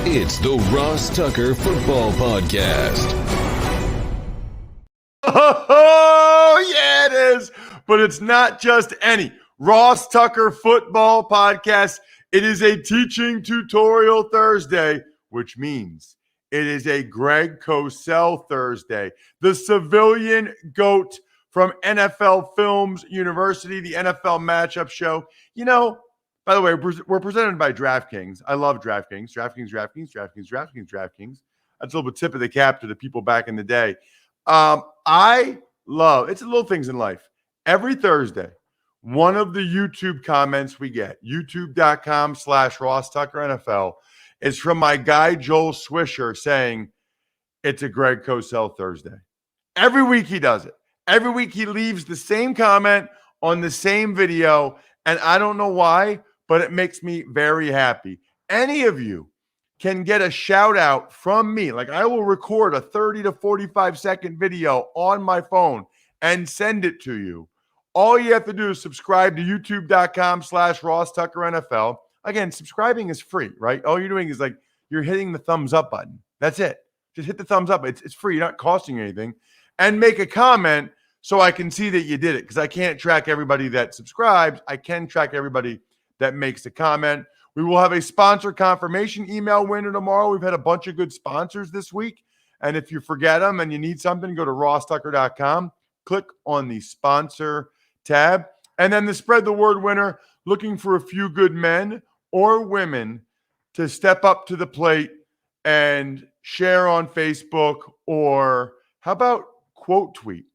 It's the Ross Tucker Football Podcast. Oh, yeah, it is. But it's not just any Ross Tucker Football Podcast. It is a teaching tutorial Thursday, which means it is a Greg Cosell Thursday. The civilian GOAT from NFL Films University, the NFL matchup show. You know, by the way, we're presented by DraftKings. I love DraftKings. DraftKings. That's a little bit tip of the cap to the people back in the day. I love, it's the little things in life. Every Thursday, one of the YouTube comments we get, youtube.com/Ross Tucker NFL, is from my guy Joel Swisher saying, it's a Greg Cosell Thursday. Every week he does it. Every week he leaves the same comment on the same video, and I don't know why, but it makes me very happy. Any of you can get a shout out from me. Like, I will record a 30 to 45 second video on my phone and send it to you. All you have to do is subscribe to youtube.com/Ross Tucker NFL. Again, subscribing is free, right? All you're doing is like, you're hitting the thumbs up button. That's it. Just hit the thumbs up. It's free. You're not costing you anything. And make a comment so I can see that you did it, because I can't track everybody that subscribes. I can track everybody that makes a comment. We will have a sponsor confirmation email winner tomorrow. We've had a bunch of good sponsors this week. And if you forget them and you need something, go to rosstucker.com, click on the sponsor tab, and then the spread the word winner, looking for a few good men or women to step up to the plate and share on Facebook, or how about quote tweet?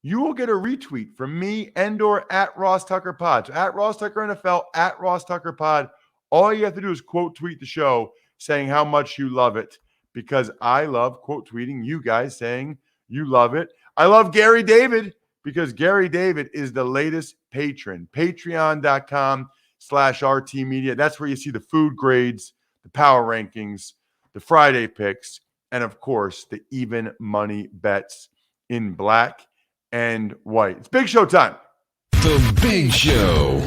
You will get a retweet from me and or at Ross Tucker Pod. So at Ross Tucker NFL, at Ross Tucker Pod. All you have to do is quote tweet the show saying how much you love it, because I love quote tweeting you guys saying you love it. I love Gary David because Gary David is the latest patron. Patreon.com/RT Media. That's where you see the food grades, the power rankings, the Friday picks, and of course, the even money bets in black and white. It's Big Show time. The Big Show.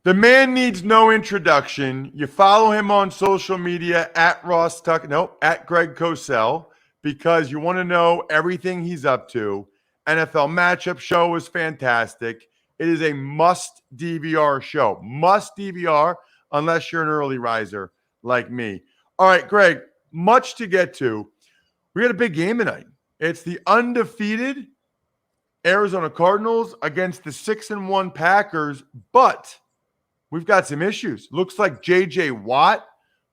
The man needs no introduction. You follow him on social media at Ross Tucker, at Greg Cosell, because you want to know everything he's up to. NFL matchup show is fantastic. It is a must DVR show. Must DVR unless you're an early riser like me. All right, Greg, much to get to. We got a big game tonight. It's the undefeated Arizona Cardinals against the 6-1 Packers, but we've got some issues. Looks like J.J. Watt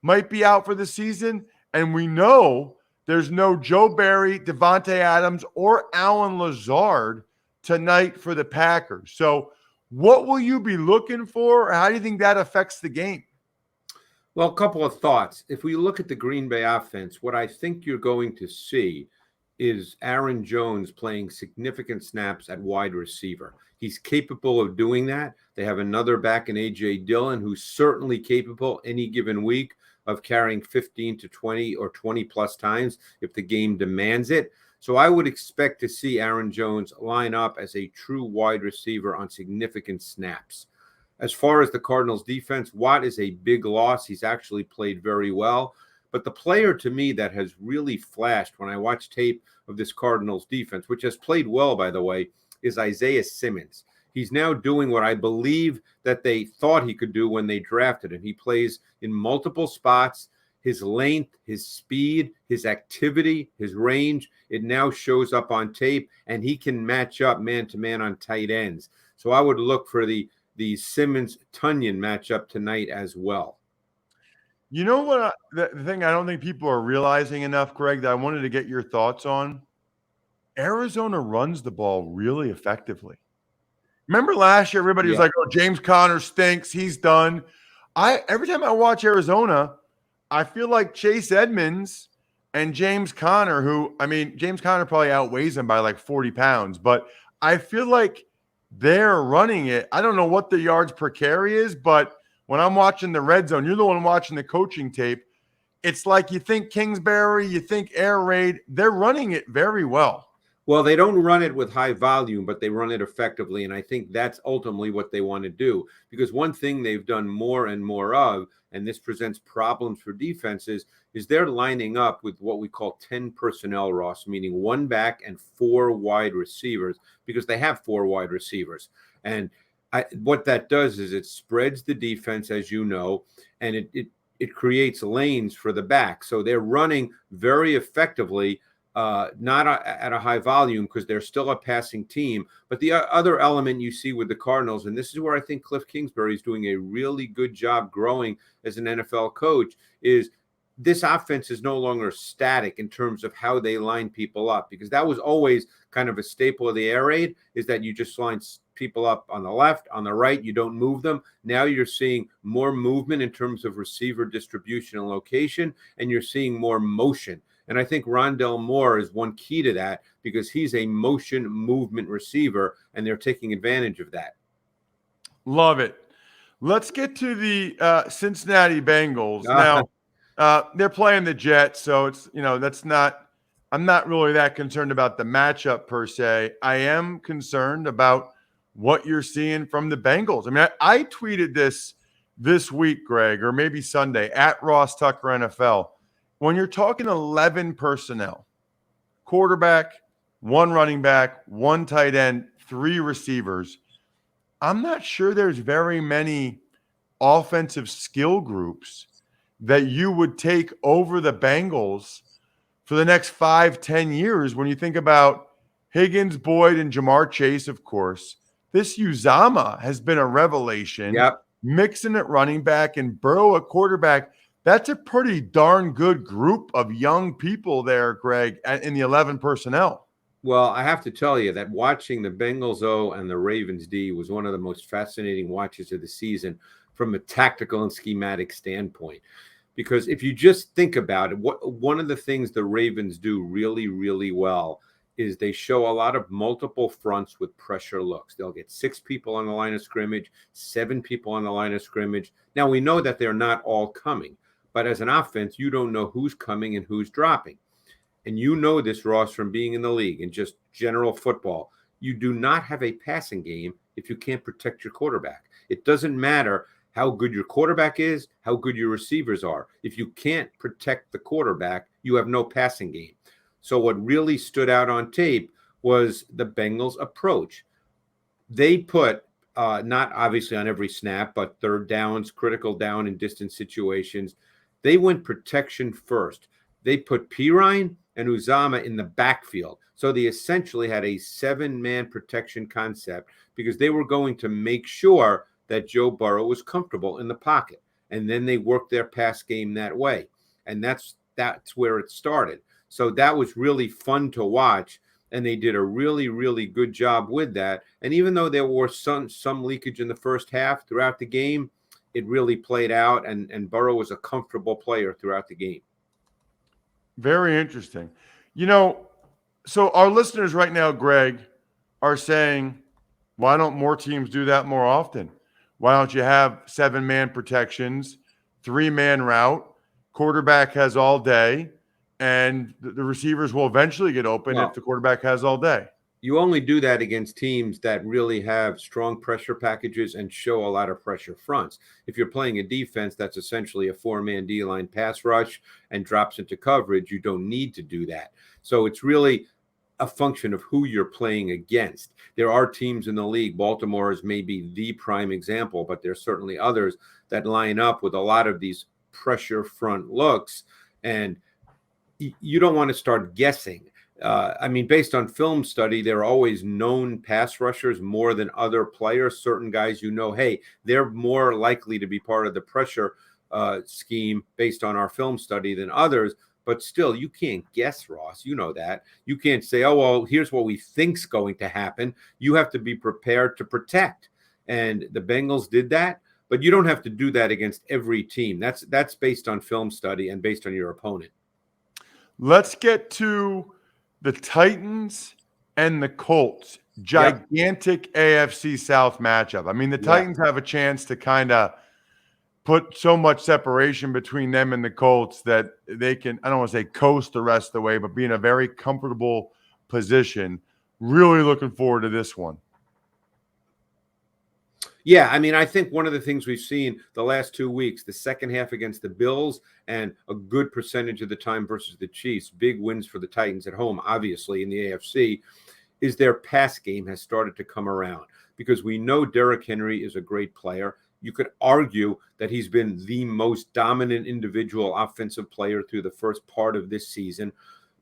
might be out for the season, and we know there's no Joe Barry, Devontae Adams, or Allen Lazard tonight for the Packers. So what will you be looking for? How do you think that affects the game? Well, a couple of thoughts. If we look at the Green Bay offense, what I think you're going to see is Aaron Jones playing significant snaps at wide receiver. He's capable of doing that. They have another back in A.J. Dillon, who's certainly capable any given week of carrying 15 to 20 or 20 plus times if the game demands it. So I would expect to see Aaron Jones line up as a true wide receiver on significant snaps. As far as the Cardinals defense, Watt is a big loss. He's actually played very well. But the player to me that has really flashed when I watch tape of this Cardinals defense, which has played well, by the way, is Isaiah Simmons. He's now doing what I believe that they thought he could do when they drafted him. He plays in multiple spots. His length, his speed, his activity, his range, it now shows up on tape, and he can match up man-to-man on tight ends. So I would look for the Simmons-Tunyon matchup tonight as well. You know what? The thing I don't think people are realizing enough, Greg, that I wanted to get your thoughts on. Arizona runs the ball really effectively. Remember last year, everybody was like, oh, James Conner stinks. He's done. Every time I watch Arizona, I feel like Chase Edmonds and James Conner, James Conner probably outweighs him by like 40 pounds, but I feel like they're running it. I don't know what the yards per carry is, but when I'm watching the red zone, you're the one watching the coaching tape. It's like you think Kingsbury, you think Air Raid, they're running it very well. Well, they don't run it with high volume, but they run it effectively. And I think that's ultimately what they want to do. Because one thing they've done more and more of, and this presents problems for defenses, is they're lining up with what we call 10 personnel, Ross, meaning one back and 4 wide receivers, because they have 4 wide receivers. And what that does is it spreads the defense, as you know, and it creates lanes for the back. So they're running very effectively, not at a high volume because they're still a passing team. But the other element you see with the Cardinals, and this is where I think Cliff Kingsbury is doing a really good job growing as an NFL coach, is this offense is no longer static in terms of how they line people up, because that was always kind of a staple of the air raid, is that you just line people up on the left, on the right, you don't move them. Now you're seeing more movement in terms of receiver distribution and location, and you're seeing more motion. And I think Rondell Moore is one key to that, because he's a motion movement receiver, and they're taking advantage of that. Love it. Let's get to the Cincinnati Bengals. Now, they're playing the Jets, so it's, I'm not really that concerned about the matchup per se. I am concerned about what you're seeing from the Bengals. I mean, I tweeted this week, Greg, or maybe Sunday, at Ross Tucker NFL. When you're talking 11 personnel, quarterback, 1 running back, 1 tight end, 3 receivers, I'm not sure there's very many offensive skill groups that you would take over the Bengals for the next 5-10 years. When you think about Higgins, Boyd, and Jamar Chase, of course, this Uzama has been a revelation. Yep. Mixon at running back and Burrow at quarterback. That's a pretty darn good group of young people there, Greg, in the 11 personnel. Well, I have to tell you that watching the Bengals O and the Ravens D was one of the most fascinating watches of the season from a tactical and schematic standpoint. Because if you just think about it, one of the things the Ravens do really, really well is they show a lot of multiple fronts with pressure looks. They'll get 6 people on the line of scrimmage, 7 people on the line of scrimmage. Now, we know that they're not all coming, but as an offense, you don't know who's coming and who's dropping. And you know this, Ross, from being in the league and just general football. You do not have a passing game if you can't protect your quarterback. It doesn't matter how good your quarterback is, how good your receivers are. If you can't protect the quarterback, you have no passing game. So what really stood out on tape was the Bengals' approach. They put, not obviously on every snap, but third downs, critical down and distance situations, they went protection first. They put Pirine and Uzama in the backfield. So they essentially had a 7-man protection concept, because they were going to make sure that Joe Burrow was comfortable in the pocket. And then they worked their pass game that way. And that's where it started. So that was really fun to watch. And they did a really, really good job with that. And even though there was some leakage in the first half throughout the game, it really played out. And Burrow was a comfortable player throughout the game. Very interesting. So our listeners right now, Greg, are saying, why don't more teams do that more often? Why don't you have 7-man protections, 3-man route, quarterback has all day, and the receivers will eventually get open if the quarterback has all day? You only do that against teams that really have strong pressure packages and show a lot of pressure fronts. If you're playing a defense that's essentially a 4-man D-line pass rush and drops into coverage, you don't need to do that. So it's really a function of who you're playing against. There are teams in the league, Baltimore is maybe the prime example, but there's certainly others that line up with a lot of these pressure front looks, and you don't want to start guessing. Based on film study, there are always known pass rushers more than other players. Certain guys, hey, they're more likely to be part of the pressure scheme based on our film study than others. But still, you can't guess, Ross. You know that. You can't say, oh, well, here's what we think's going to happen. You have to be prepared to protect. And the Bengals did that. But you don't have to do that against every team. That's based on film study and based on your opponent. Let's get to the Titans and the Colts. Gigantic AFC South matchup. I mean, the Titans have a chance to kind of put so much separation between them and the Colts that they can, I don't want to say coast the rest of the way, but be in a very comfortable position. Really looking forward to this one. Yeah, I mean, I think one of the things we've seen the last 2 weeks, the second half against the Bills and a good percentage of the time versus the Chiefs, big wins for the Titans at home, obviously, in the AFC, is their pass game has started to come around because we know Derrick Henry is a great player. You could argue that he's been the most dominant individual offensive player through the first part of this season,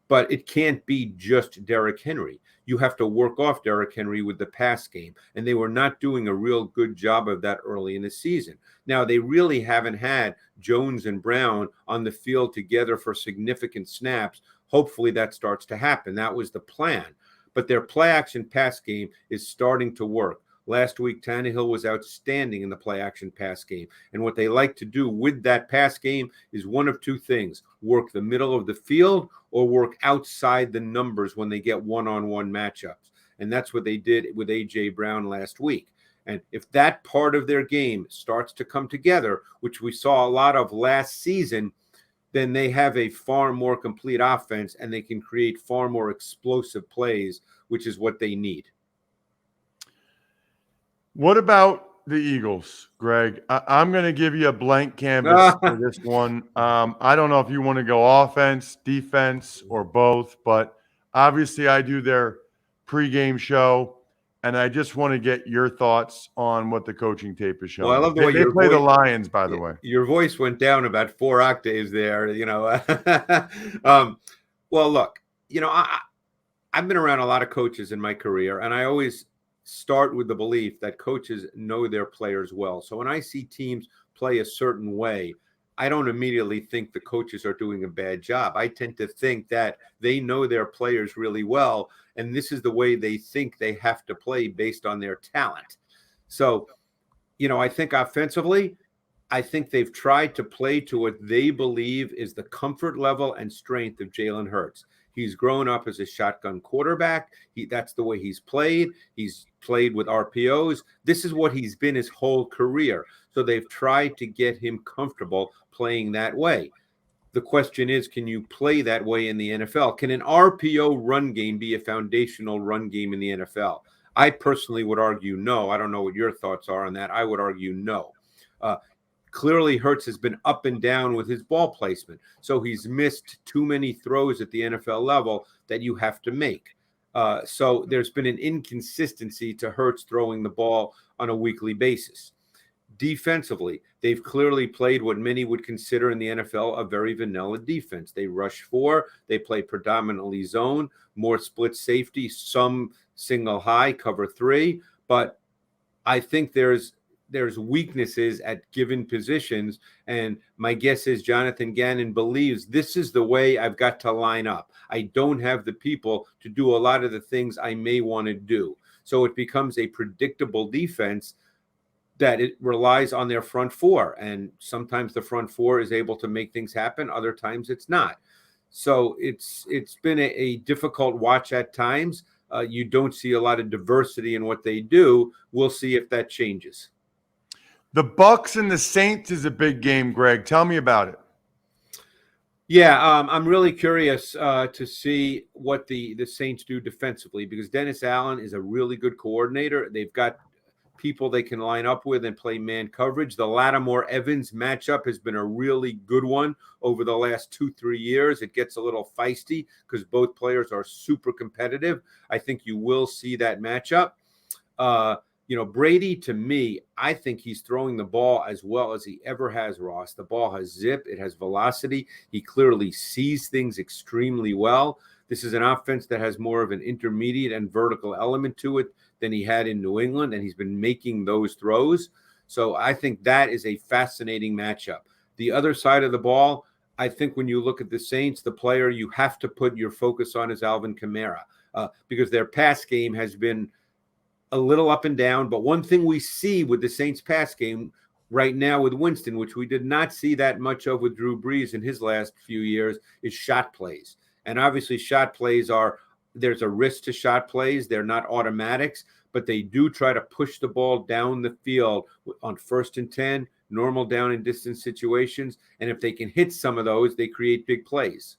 but it can't be just Derrick Henry. You have to work off Derrick Henry with the pass game, and they were not doing a real good job of that early in the season. Now, they really haven't had Jones and Brown on the field together for significant snaps. Hopefully that starts to happen. That was the plan. But their play-action pass game is starting to work. Last week, Tannehill was outstanding in the play-action pass game. And what they like to do with that pass game is one of two things: work the middle of the field or work outside the numbers when they get one-on-one matchups. And that's what they did with A.J. Brown last week. And if that part of their game starts to come together, which we saw a lot of last season, then they have a far more complete offense and they can create far more explosive plays, which is what they need. What about the Eagles, Greg? I'm going to give you a blank canvas for this one. I don't know if you want to go offense, defense, or both, but obviously I do their pregame show, and I just want to get your thoughts on what the coaching tape is showing. Well, I love the way they play the Lions, by the way. Your voice went down about 4 octaves there, Well, look, I've been around a lot of coaches in my career, and I always start with the belief that coaches know their players well. So when I see teams play a certain way, I don't immediately think the coaches are doing a bad job. I tend to think that they know their players really well, and this is the way they think they have to play based on their talent. So, I think offensively, I think they've tried to play to what they believe is the comfort level and strength of Jalen Hurts. He's grown up as a shotgun quarterback. That's the way he's played. He's played with RPOs. This is what he's been his whole career. So they've tried to get him comfortable playing that way. The question is, can you play that way in the NFL? Can an RPO run game be a foundational run game in the NFL? I personally would argue no. I don't know what your thoughts are on that. I would argue no. Clearly, Hurts has been up and down with his ball placement. So he's missed too many throws at the NFL level that you have to make. So there's been an inconsistency to Hurts throwing the ball on a weekly basis. Defensively, they've clearly played what many would consider in the NFL a very vanilla defense. They rush 4, they play predominantly zone, more split safety, some single high, cover 3. But I think there's weaknesses at given positions, and my guess is Jonathan Gannon believes this is the way I've got to line up. I don't have the people to do a lot of the things I may want to do. So it becomes a predictable defense that it relies on their front 4, and sometimes the front 4 is able to make things happen, other times it's not. So it's been a difficult watch at times. You don't see a lot of diversity in what they do. We'll see if that changes. The Bucs and the Saints is a big game, Greg. Tell me about it. Yeah, I'm really curious to see what the Saints do defensively, because Dennis Allen is a really good coordinator. They've got people they can line up with and play man coverage. The Lattimore-Evans matchup has been a really good one over the last 2-3 years. It gets a little feisty because both players are super competitive. I think you will see that matchup. Brady, to me, I think he's throwing the ball as well as he ever has, Ross. The ball has zip. It has velocity. He clearly sees things extremely well. This is an offense that has more of an intermediate and vertical element to it than he had in New England, and he's been making those throws. So I think that is a fascinating matchup. The other side of the ball, I think when you look at the Saints, the player you have to put your focus on is Alvin Kamara, because their pass game has been a little up and down. But one thing we see with the Saints pass game right now with Winston, which we did not see that much of with Drew Brees in his last few years, is shot plays. And obviously shot plays there's a risk to shot plays. They're not automatics, but they do try to push the ball down the field on 1st and 10, normal down and distance situations. And if they can hit some of those, they create big plays.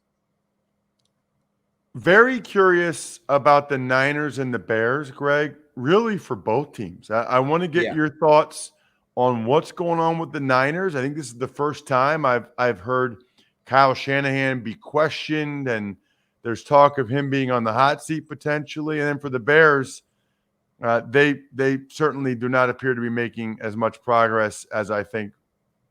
Very curious about the Niners and the Bears, Greg, really for both teams. I want to get Yeah. your thoughts on what's going on with the Niners. I think this is the first time I've heard Kyle Shanahan be questioned, and there's talk of him being on the hot seat potentially. And then for the Bears, they certainly do not appear to be making as much progress as I think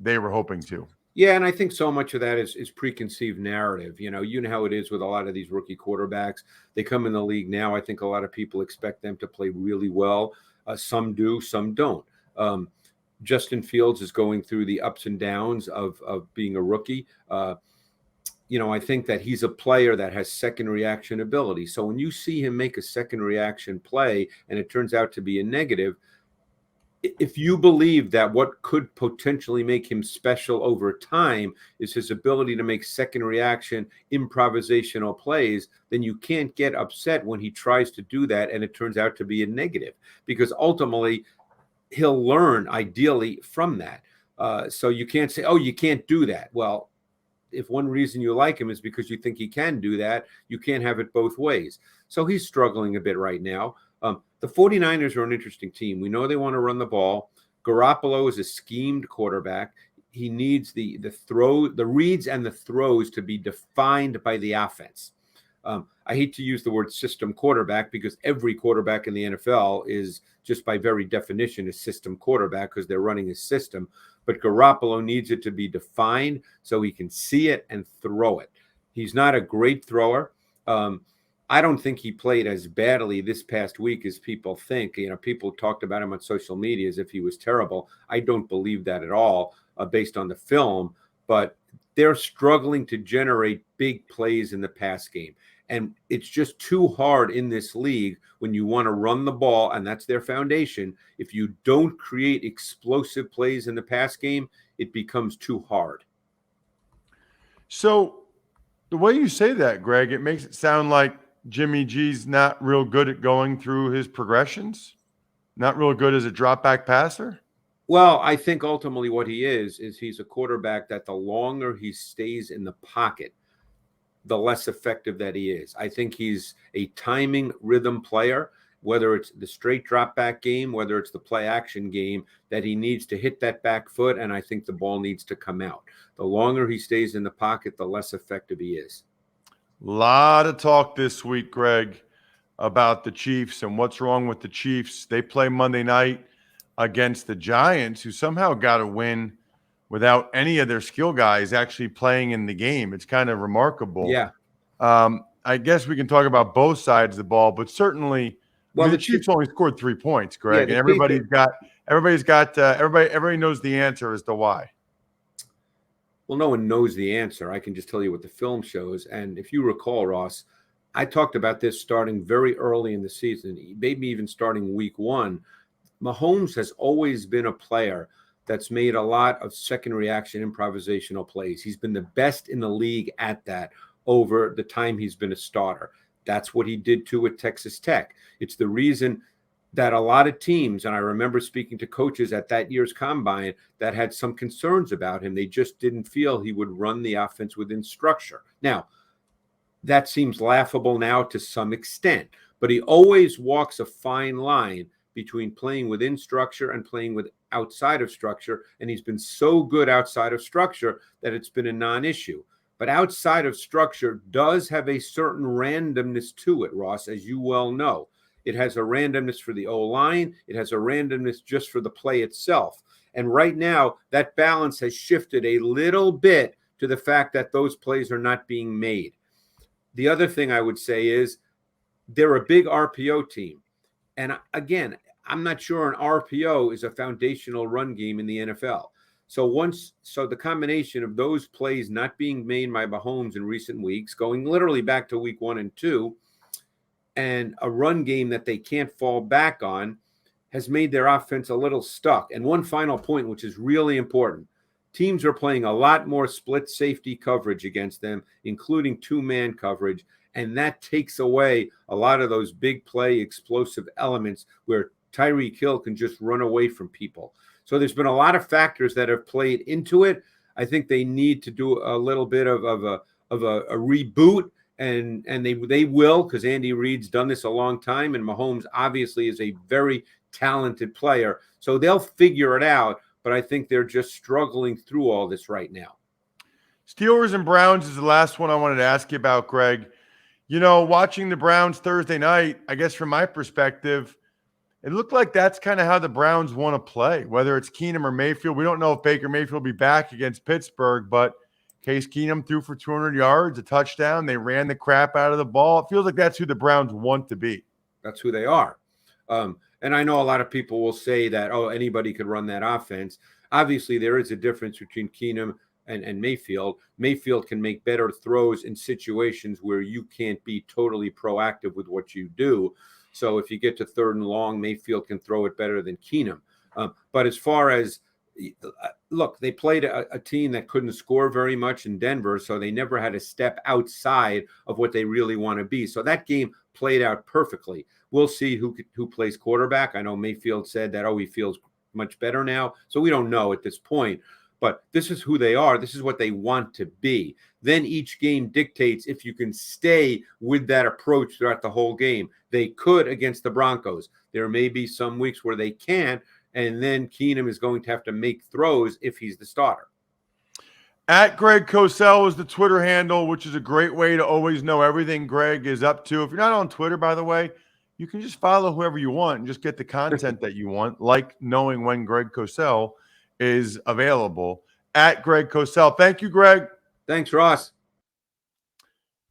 they were hoping to. Yeah, and I think so much of that is preconceived narrative. You know how it is with a lot of these rookie quarterbacks. They come in the league now. I think a lot of people expect them to play really well. Some do, some don't. Justin Fields is going through the ups and downs of being a rookie. I think that he's a player that has second reaction ability. So when you see him make a second reaction play and it turns out to be a negative, if you believe that what could potentially make him special over time is his ability to make second reaction improvisational plays, then you can't get upset when he tries to do that and it turns out to be a negative, because ultimately he'll learn ideally from that. So you can't say, oh, you can't do that. Well, if one reason you like him is because you think he can do that, you can't have it both ways. So he's struggling a bit right now. The 49ers are an interesting team. We know they want to run the ball. Garoppolo is a schemed quarterback. He needs the reads and the throws to be defined by the offense. I hate to use the word system quarterback because every quarterback in the NFL is just by very definition a system quarterback because they're running a system. But Garoppolo needs it to be defined so he can see it and throw it. He's not a great thrower. I don't think he played as badly this past week as people think. People talked about him on social media as if he was terrible. I don't believe that at all based on the film, but they're struggling to generate big plays in the pass game. And it's just too hard in this league when you want to run the ball, and that's their foundation. If you don't create explosive plays in the pass game, it becomes too hard. So the way you say that, Greg, it makes it sound like Jimmy G's not real good at going through his progressions, not real good as a drop back passer. Well, I think ultimately what he is he's a quarterback that the longer he stays in the pocket, the less effective that he is. I think he's a timing rhythm player, whether it's the straight drop back game, whether it's the play action game, that he needs to hit that back foot. And I think the ball needs to come out. The longer he stays in the pocket, the less effective he is. A lot of talk this week, Greg, about the Chiefs and what's wrong with the Chiefs. They play Monday night against the Giants, who somehow got a win without any of their skill guys actually playing in the game. It's kind of remarkable. Yeah. I guess we can talk about both sides of the ball, but certainly, the Chiefs only scored 3 points, Greg, and everybody knows the answer as to why. Well, no one knows the answer. I can just tell you what the film shows. And if you recall, Ross, I talked about this starting very early in the season, maybe even starting week 1. Mahomes has always been a player that's made a lot of second reaction improvisational plays. He's been the best in the league at that over the time he's been a starter. That's what he did too at Texas Tech. It's the reason that a lot of teams, and I remember speaking to coaches at that year's combine that had some concerns about him. They just didn't feel he would run the offense within structure. Now, that seems laughable now to some extent, but he always walks a fine line between playing within structure and playing with outside of structure. And he's been so good outside of structure that it's been a non-issue. But outside of structure does have a certain randomness to it, Ross, as you well know. It has a randomness for the O-line. It has a randomness just for the play itself. And right now, that balance has shifted a little bit to the fact that those plays are not being made. The other thing I would say is they're a big RPO team. And again, I'm not sure an RPO is a foundational run game in the NFL. So the combination of those plays not being made by Mahomes in recent weeks, going literally back to week 1 and 2, and a run game that they can't fall back on has made their offense a little stuck. And one final point, which is really important. Teams are playing a lot more split safety coverage against them, including 2-man coverage. And that takes away a lot of those big play explosive elements where Tyreek Hill can just run away from people. So there's been a lot of factors that have played into it. I think they need to do a little bit of a reboot and they will, because Andy Reid's done this a long time, and Mahomes obviously is a very talented player. So they'll figure it out, but I think they're just struggling through all this right now. Steelers and Browns is the last one I wanted to ask you about, Greg. You know, watching the Browns Thursday night, I guess from my perspective, it looked like that's kind of how the Browns want to play, whether it's Keenum or Mayfield. We don't know if Baker Mayfield will be back against Pittsburgh, but Case Keenum threw for 200 yards, a touchdown. They ran the crap out of the ball. It feels like that's who the Browns want to be. That's who they are. And I know a lot of people will say that, oh, anybody could run that offense. Obviously, there is a difference between Keenum and Mayfield. Mayfield can make better throws in situations where you can't be totally proactive with what you do. So if you get to 3rd and long, Mayfield can throw it better than Keenum. But as far as, look, they played a team that couldn't score very much in Denver, so they never had to step outside of what they really want to be. So that game played out perfectly. We'll see who plays quarterback. I know Mayfield said that, he feels much better now. So we don't know at this point. But this is who they are. This is what they want to be. Then each game dictates if you can stay with that approach throughout the whole game. They could against the Broncos. There may be some weeks where they can't, and then Keenum is going to have to make throws if he's the starter. At Greg Cosell is the Twitter handle, which is a great way to always know everything Greg is up to. If you're not on Twitter, by the way, you can just follow whoever you want and just get the content that you want, like knowing when Greg Cosell is available. At Greg Cosell. Thank you, Greg. Thanks, Ross.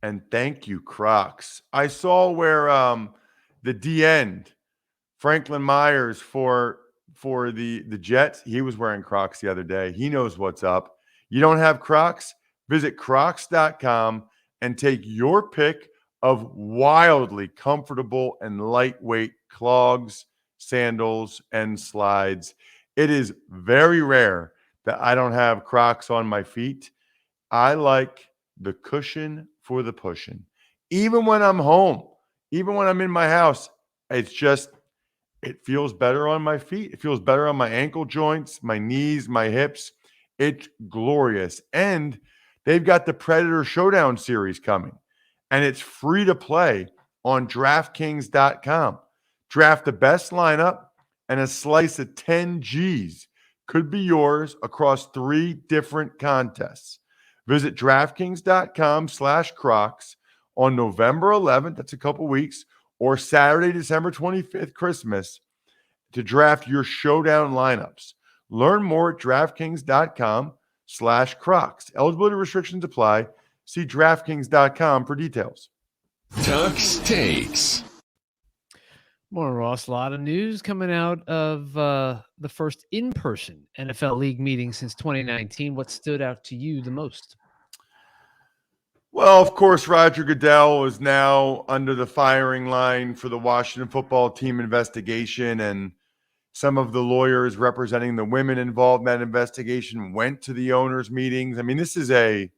And thank you, Crocs. I saw where the D-end, Franklin Myers for the Jets, he was wearing Crocs the other day. He knows what's up. You don't have Crocs? Visit crocs.com and take your pick of wildly comfortable and lightweight clogs, sandals, and slides. It is very rare that I don't have Crocs on my feet. I like the cushion for the pushing. Even when I'm home, even when I'm in my house, it feels better on my feet. It feels better on my ankle joints, my knees, my hips. It's glorious. And they've got the Predator Showdown series coming, and it's free to play on DraftKings.com. Draft the best lineup, and a slice of 10 G's could be yours across 3 different contests. Visit DraftKings.com/Crocs on November 11th, that's a couple weeks, or Saturday, December 25th, Christmas, to draft your showdown lineups. Learn more at DraftKings.com/Crocs. Eligibility restrictions apply. See DraftKings.com for details. Tuck's Takes. More, Ross. A lot of news coming out of the first in-person NFL League meeting since 2019. What stood out to you the most? Well, of course, Roger Goodell is now under the firing line for the Washington football team investigation, and some of the lawyers representing the women involved in that investigation went to the owners' meetings. I mean, this is a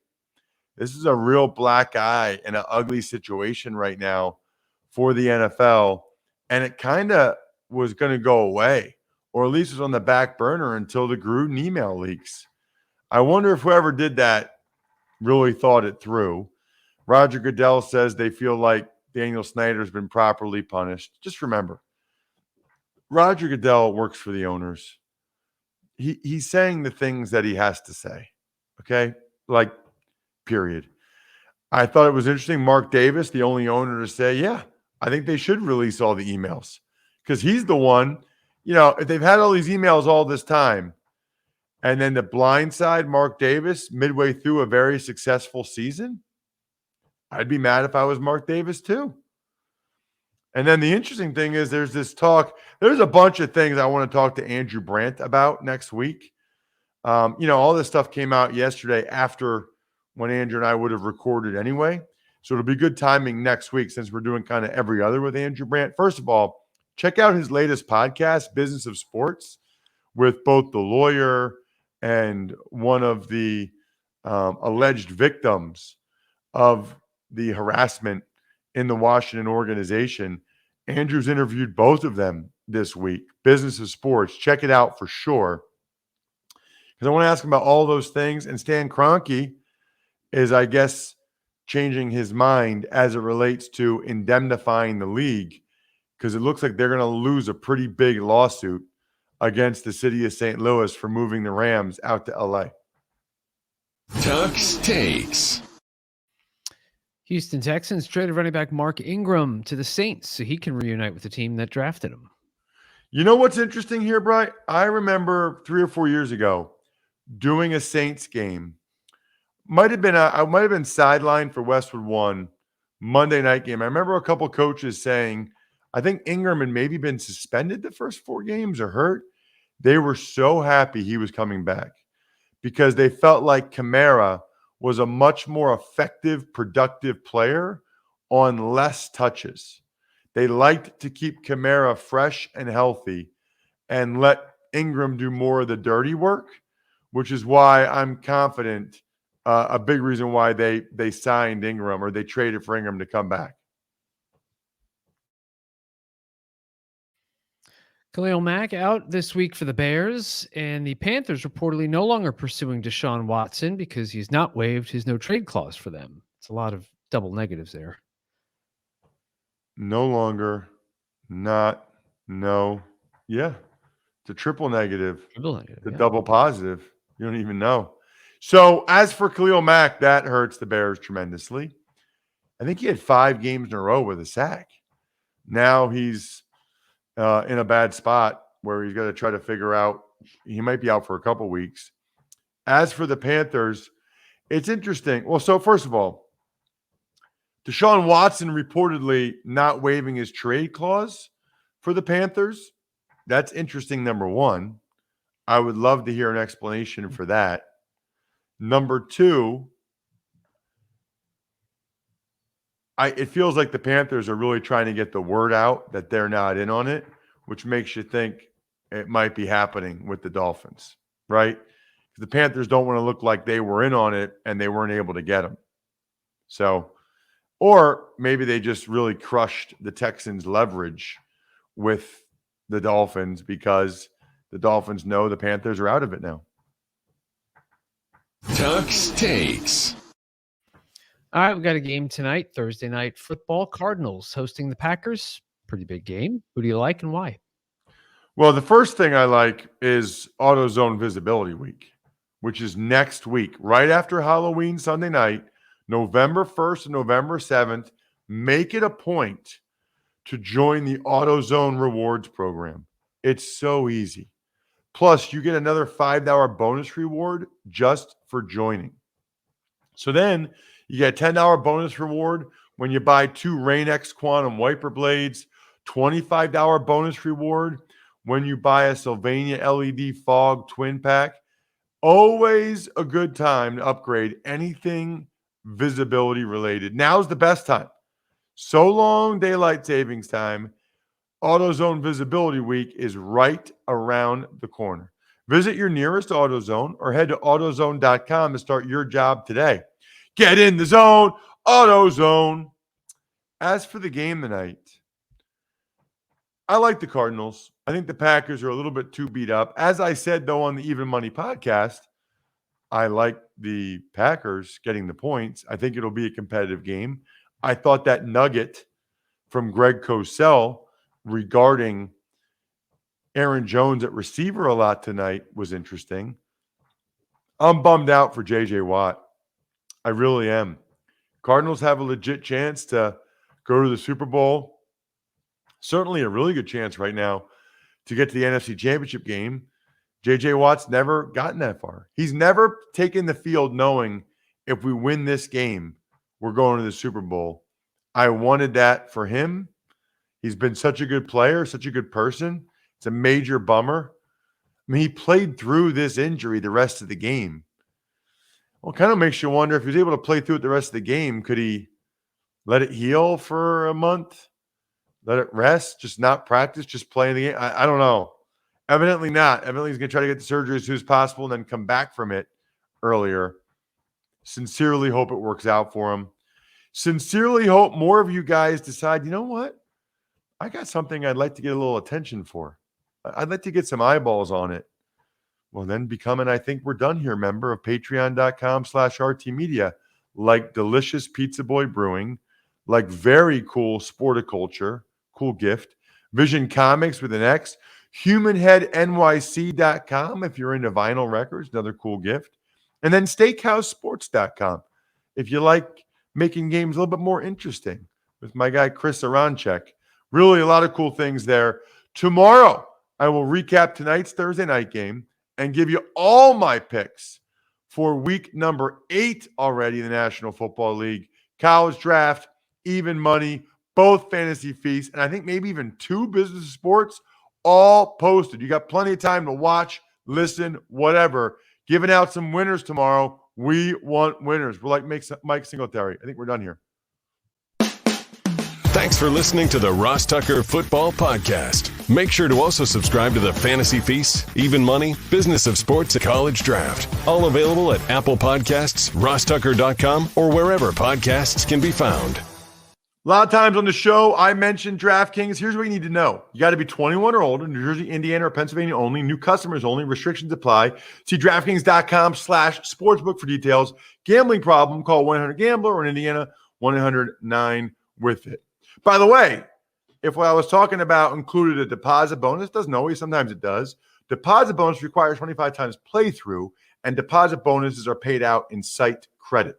real black eye and an ugly situation right now for the NFL. And it kind of was going to go away, or at least was on the back burner until the Gruden email leaks. I wonder if whoever did that really thought it through. Roger Goodell says they feel like Daniel Snyder's been properly punished. Just remember, Roger Goodell works for the owners. He's saying the things that he has to say, okay? Like, period. I thought it was interesting. Mark Davis, the only owner to say, yeah, I think they should release all the emails, because he's the one, if they've had all these emails all this time, and then the blindside Mark Davis midway through a very successful season, I'd be mad if I was Mark Davis too. And then the interesting thing is there's this talk. There's a bunch of things I want to talk to Andrew Brandt about next week. All this stuff came out yesterday after when Andrew and I would have recorded anyway. So it'll be good timing next week since we're doing kind of every other with Andrew Brandt. First of all, check out his latest podcast, Business of Sports, with both the lawyer and one of the alleged victims of the harassment in the Washington organization. Andrew's interviewed both of them this week. Business of Sports. Check it out for sure, because I want to ask him about all those things. And Stan Kroenke is, I guess, changing his mind as it relates to indemnifying the league, because it looks like they're going to lose a pretty big lawsuit against the city of St. Louis for moving the Rams out to LA. Tuck's Takes. Houston Texans traded running back Mark Ingram to the Saints so he can reunite with the team that drafted him. You know what's interesting here, Brian? I remember 3 or 4 years ago doing a Saints game. I might have been sidelined for Westwood One Monday night game. I remember a couple coaches saying, I think Ingram had maybe been suspended the first 4 games or hurt. They were so happy he was coming back because they felt like Kamara was a much more effective, productive player on less touches. They liked to keep Kamara fresh and healthy and let Ingram do more of the dirty work, which is why I'm confident a big reason why they signed Ingram or they traded for Ingram to come back. Khalil Mack out this week for the Bears, and the Panthers reportedly no longer pursuing Deshaun Watson because he's not waived his no-trade clause for them. It's a lot of double negatives there. No longer, not, no. Yeah. It's a triple negative. The double positive. You don't even know. So as for Khalil Mack, that hurts the Bears tremendously. I think he had 5 games in a row with a sack. Now he's in a bad spot where he's got to try to figure out. He might be out for a couple weeks. As for the Panthers, it's interesting. Well, so first of all, Deshaun Watson reportedly not waiving his trade clause for the Panthers. That's interesting, number one. I would love to hear an explanation for that. Number two, it feels like the Panthers are really trying to get the word out that they're not in on it, which makes you think it might be happening with the Dolphins, right? The Panthers don't want to look like they were in on it and they weren't able to get them. So, or maybe they just really crushed the Texans' leverage with the Dolphins because the Dolphins know the Panthers are out of it now. Tuck's Takes. All right, we got a game tonight, Thursday night football. Cardinals hosting the Packers. Pretty big game. Who do you like and why? Well, the first thing I like is AutoZone Visibility Week, which is next week, right after Halloween Sunday night, November 1st and November 7th. Make it a point to join the AutoZone Rewards program. It's so easy. Plus, you get another $5 bonus reward just for joining. So then you get a $10 bonus reward when you buy 2 Rain-X Quantum wiper blades, $25 bonus reward when you buy a Sylvania LED fog twin pack. Always a good time to upgrade anything visibility related. Now's the best time. So long daylight savings time. AutoZone Visibility Week is right around the corner. Visit your nearest AutoZone or head to AutoZone.com to start your job today. Get in the zone, AutoZone. As for the game tonight, I like the Cardinals. I think the Packers are a little bit too beat up. As I said, though, on the Even Money podcast, I like the Packers getting the points. I think it'll be a competitive game. I thought that nugget from Greg Cosell regarding Aaron Jones at receiver a lot tonight was interesting. I'm bummed out for J.J. Watt. I really am. Cardinals have a legit chance to go to the Super Bowl. Certainly a really good chance right now to get to the NFC Championship game. J.J. Watt's never gotten that far. He's never taken the field knowing if we win this game, we're going to the Super Bowl. I wanted that for him. He's been such a good player, such a good person. It's a major bummer. I mean, he played through this injury the rest of the game. Well, it kind of makes you wonder if he was able to play through it the rest of the game. Could he let it heal for a month? Let it rest? Just not practice? Just play in the game? I don't know. Evidently not. Evidently he's going to try to get the surgery as soon as possible and then come back from it earlier. Sincerely hope it works out for him. Sincerely hope more of you guys decide, you know what? I got something I'd like to get a little attention for. I'd like to get some eyeballs on it. Well, then become an I Think We're Done Here member of patreon.com/RT Media. like Delicious Pizza Boy Brewing, like Very Cool Sporticulture, cool gift, Vision Comics with an X, HumanHeadNYC.com if you're into vinyl records, another cool gift, and then SteakhouseSports.com if you like making games a little bit more interesting with my guy Chris Aronchek. Really a lot of cool things there. Tomorrow, I will recap tonight's Thursday night game and give you all my picks for week number 8 already in the National Football League. College draft, even money, both fantasy feasts, and I think maybe even 2 business sports all posted. You got plenty of time to watch, listen, whatever. Giving out some winners tomorrow. We want winners. We're like Mike Singletary. I think we're done here. Thanks for listening to the Ross Tucker Football Podcast. Make sure to also subscribe to the Fantasy Feast, Even Money, Business of Sports, and College Draft. All available at Apple Podcasts, rosstucker.com, or wherever podcasts can be found. A lot of times on the show, I mentioned DraftKings. Here's what you need to know. You got to be 21 or older, New Jersey, Indiana, or Pennsylvania only. New customers only. Restrictions apply. See DraftKings.com/sportsbook for details. Gambling problem, call 1-800-GAMBLER, or in Indiana, 1-800-9-WITH-IT. By the way, if what I was talking about included a deposit bonus, doesn't always, sometimes it does. Deposit bonus requires 25 times playthrough, and deposit bonuses are paid out in site credit.